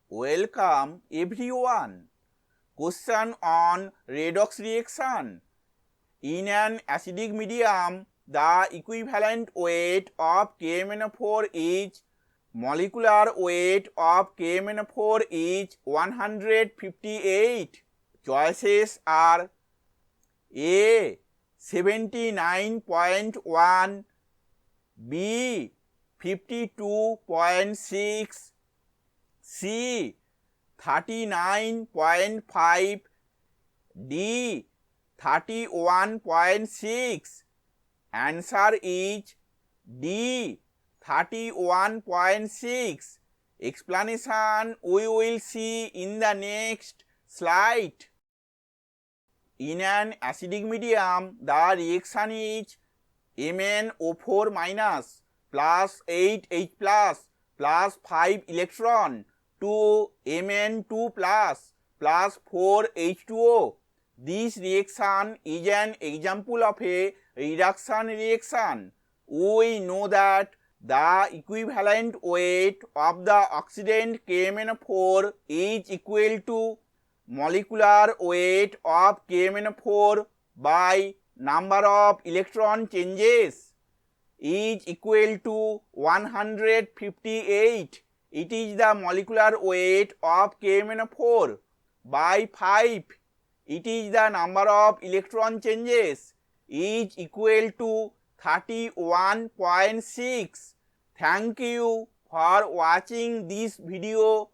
Welcome everyone. Question on redox reaction. In an acidic medium, the equivalent weight of KMnO4 is molecular weight of KMnO4 is 158. Choices are A 79.1, B 52.6, C 39.5, D 31.6. Answer is D 31.6. Explanation we will see in the next slide. In an acidic medium, the reaction is MnO4 minus plus 8H plus 5 electron to Mn2 plus 4 H2O. This reaction is an example of a reduction reaction. We know that the equivalent weight of the oxidant KMnO4 is equal to molecular weight of KMnO4 by number of electron changes is equal to 158. It is the molecular weight of KMnO4 by 5. It is the number of electron changes is equal to 31.6. Thank you for watching this video.